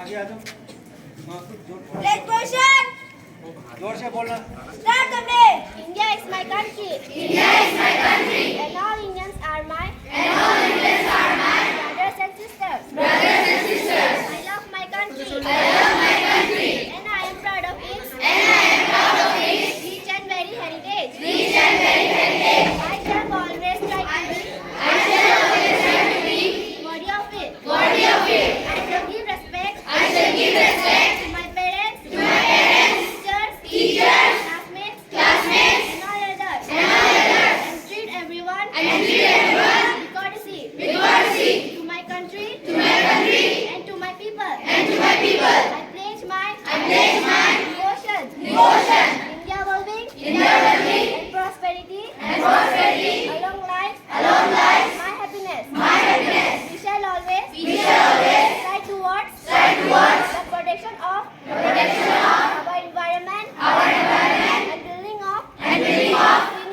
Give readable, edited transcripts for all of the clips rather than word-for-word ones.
आगे आ जाओ। Next question. जोर से बोलना। Start the play. India is my country. India is my country. And all Indians are my And all Indians are my brothers and sisters. brothers and sisters. I love my country. I love my country. And I am proud of its And I am proud of its rich and varied heritage. rich and varied heritage. I shall always try to be I shall always try to be worthy of it. worthy of it. I shall give respect I shall give respect to my parents, to my parents, teachers, teachers, classmates, classmates, and all others. and all others. And treat everyone And treat everyone with courtesy. with courtesy. To my country To my country and to my people. and to my people. I pledge my devotion, devotion. India will be India will be and prosperity and prosperity. along life, my happiness. My happiness. We shall always strive towards the protection of our environment and building of clean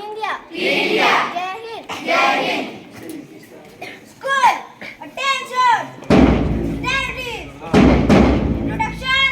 India. India. Jai Hind. Jai Hind. School. Attention. Stand please. Introduction.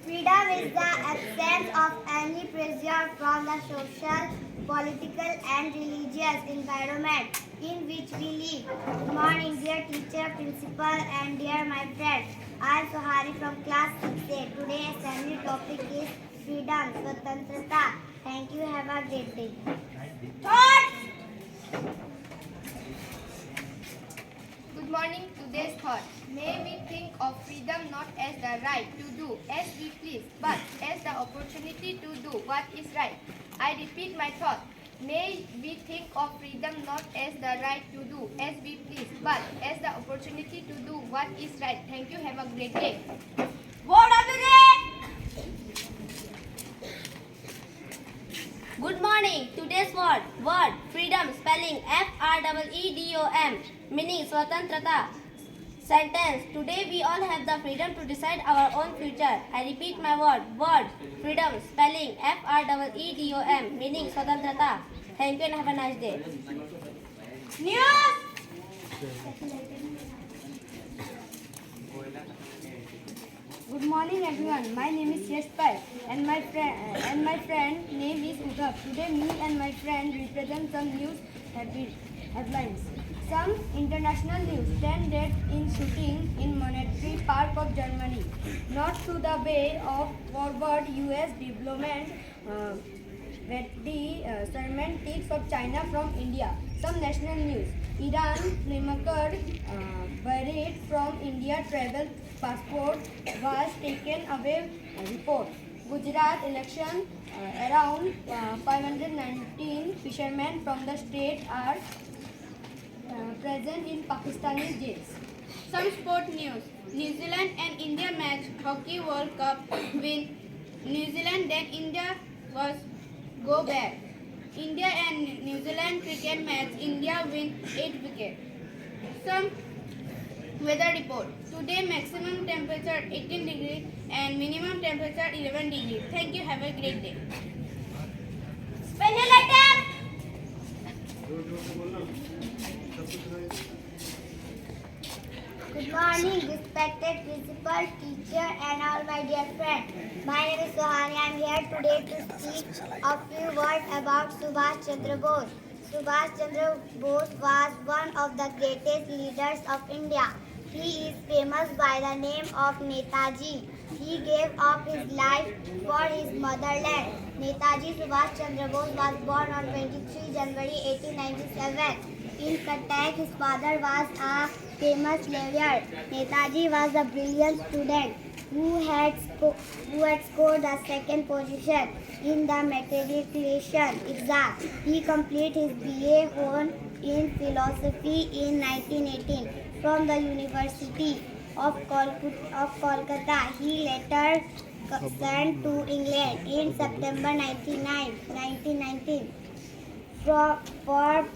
Freedom is the absence of any pressure from the social, political and religious environment in which we live. Good morning, dear teacher, principal and dear my friends. I am Sohari from class 6A. Today's assembly topic is freedom, Swatantrata. Thank you. Have a great day. Thoughts? Good morning. Today's thought. May we think of freedom not as the right to do as we please, but as the opportunity to do what is right. I repeat my thought. May we think of freedom not as the right to do as we please, but as the opportunity to do what is right. Thank you. Have a great day. Word of the day. Good morning. Today's word freedom, spelling FREEDOM, meaning Swatantrata. Sentence. Today we all have the freedom to decide our own future. I repeat my word freedom, spelling FREEDOM, meaning Swatantrata. Thank you and have a nice day. News. Good morning, everyone. My name is Yashpai, and my friend name is Udhav. Today, me and my friend represent some news headlines. Some international news: 10 dead in shooting in Monetary Park of Germany. Not to the way of forward U.S. development. Semantics of China from India. Some national news: Iran filmmaker buried from India travel passport was taken away. Report. Gujarat election: around 519 fishermen from the state are present in Pakistani jails. Some sport news: New Zealand and India match Hockey World Cup win. New Zealand then India was go back. India and New Zealand cricket match. India win 8 wickets. Some weather report. Today maximum temperature 18 degrees and minimum temperature 11 degrees. Thank you. Have a great day. Special item. Good morning, respected principal, teacher, and all my dear friends. My name is Sohani. I am here today to speak a few words about Subhas Chandra Bose. Subhas Chandra Bose was one of the greatest leaders of India. He is famous by the name of Netaji. He gave up his life for his motherland. Netaji Subhas Chandra Bose was born on 23 January 1897. In Cuttack, his father was a famous lawyer. Netaji was a brilliant student who had scored the second position in the matriculation exam. He completed his BA Hon in philosophy in 1918 from the University of Kolkata. He later sent to England in September 1919 for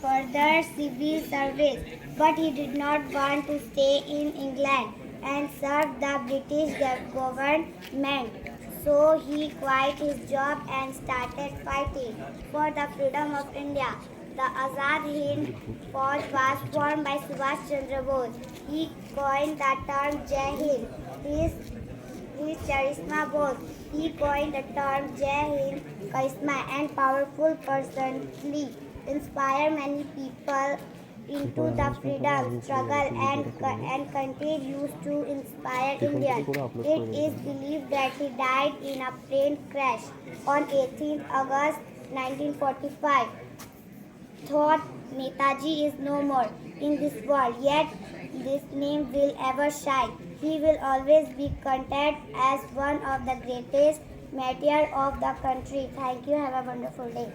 further civil service, but he did not want to stay in England and serve the British government. So he quit his job and started fighting for the freedom of India. The Azad Hind Fauj was formed by Subhas Chandra Bose. He coined the term Jai Hind. His charisma Bose. He coined the term Jai Hind, charisma and powerful personally inspire many people into the freedom struggle and continues to inspire Indians. It is believed that he died in a plane crash on 18th August 1945. Thought Netaji is no more in this world, yet this name will ever shine. He will always be considered as one of the greatest martyrs of the country. Thank you. Have a wonderful day.